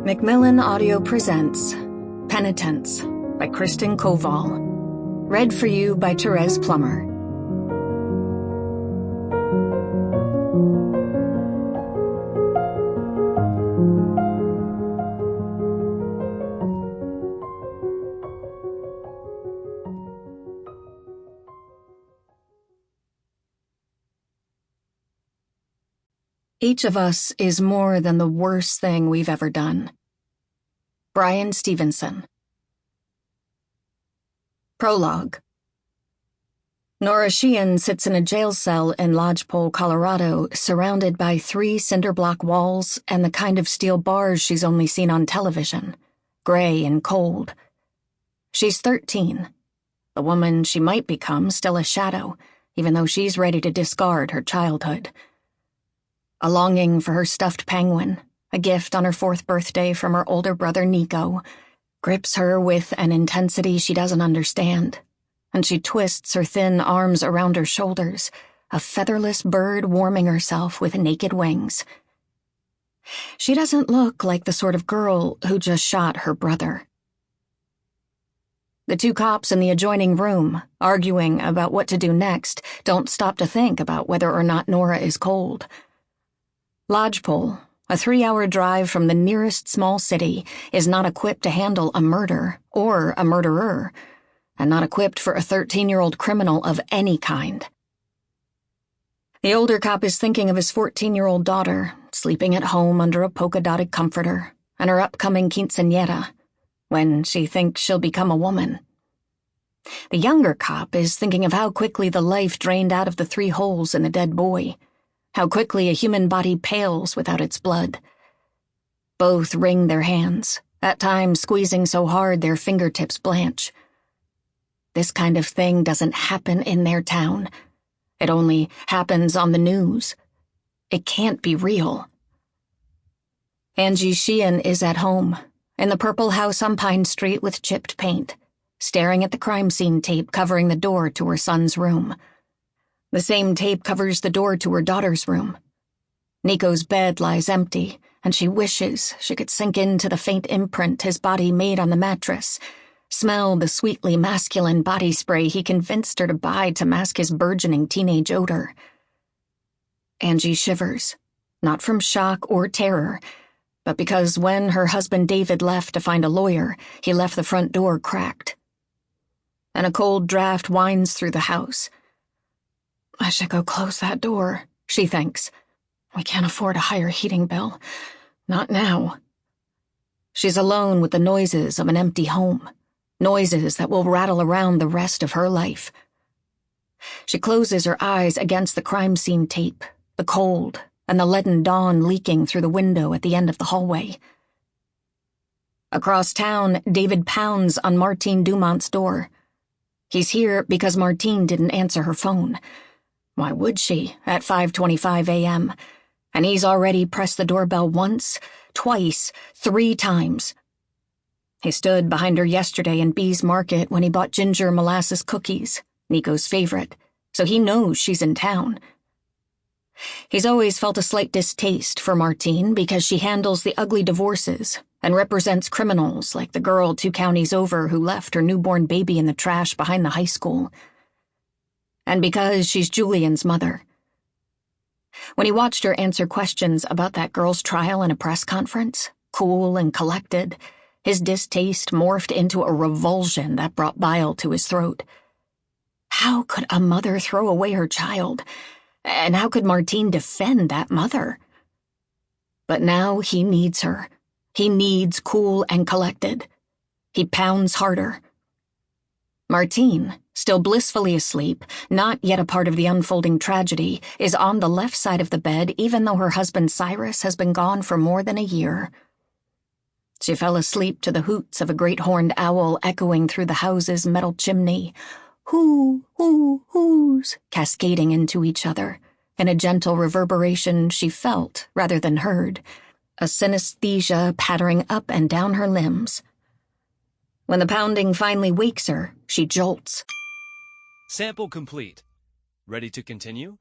Macmillan Audio presents Penitence by Kristin Koval. Read for you by Thérèse Plummer. Each of us is more than the worst thing we've ever done. Brian Stevenson. Prologue. Nora Sheehan sits in a jail cell in Lodgepole, Colorado, surrounded by 3 cinder block walls and the kind of steel bars she's only seen on television, gray and cold. She's 13. The woman she might become still a shadow, even though she's ready to discard her childhood. A longing for her stuffed penguin, a gift on her 4th birthday from her older brother Nico, grips her with an intensity she doesn't understand, and she twists her thin arms around her shoulders, a featherless bird warming herself with naked wings. She doesn't look like the sort of girl who just shot her brother. The 2 cops in the adjoining room, arguing about what to do next, don't stop to think about whether or not Nora is cold. Lodgepole, a 3-hour drive from the nearest small city, is not equipped to handle a murder or a murderer, and not equipped for a 13-year-old criminal of any kind. The older cop is thinking of his 14-year-old daughter, sleeping at home under a polka-dotted comforter, and her upcoming quinceañera, when she thinks she'll become a woman. The younger cop is thinking of how quickly the life drained out of the 3 holes in the dead boy, how quickly a human body pales without its blood. Both wring their hands, at times squeezing so hard their fingertips blanch. This kind of thing doesn't happen in their town. It only happens on the news. It can't be real. Angie Sheehan is at home, in the purple house on Pine Street with chipped paint, staring at the crime scene tape covering the door to her son's room. The same tape covers the door to her daughter's room. Nico's bed lies empty, and she wishes she could sink into the faint imprint his body made on the mattress, smell the sweetly masculine body spray he convinced her to buy to mask his burgeoning teenage odor. Angie shivers, not from shock or terror, but because when her husband David left to find a lawyer, he left the front door cracked. And a cold draft winds through the house. I should go close that door, she thinks. We can't afford a higher heating bill. Not now. She's alone with the noises of an empty home, noises that will rattle around the rest of her life. She closes her eyes against the crime scene tape, the cold, and the leaden dawn leaking through the window at the end of the hallway. Across town, David pounds on Martine Dumont's door. He's here because Martine didn't answer her phone. Why would she, at 5:25 a.m.? And he's already pressed the doorbell once, twice, 3 times. He stood behind her yesterday in Bee's Market when he bought ginger molasses cookies, Nico's favorite, so he knows she's in town. He's always felt a slight distaste for Martine because she handles the ugly divorces and represents criminals like the girl 2 counties over who left her newborn baby in the trash behind the high school. And because she's Julian's mother. When he watched her answer questions about that girl's trial in a press conference, cool and collected, his distaste morphed into a revulsion that brought bile to his throat. How could a mother throw away her child? And how could Martine defend that mother? But now he needs her. He needs cool and collected. He pounds harder. Martine, still blissfully asleep, not yet a part of the unfolding tragedy, is on the left side of the bed even though her husband Cyrus has been gone for more than a year. She fell asleep to the hoots of a great horned owl echoing through the house's metal chimney. Hoo, hoo, hoos, cascading into each other, in a gentle reverberation she felt rather than heard, a synesthesia pattering up and down her limbs. When the pounding finally wakes her, she jolts. Sample complete. Ready to continue?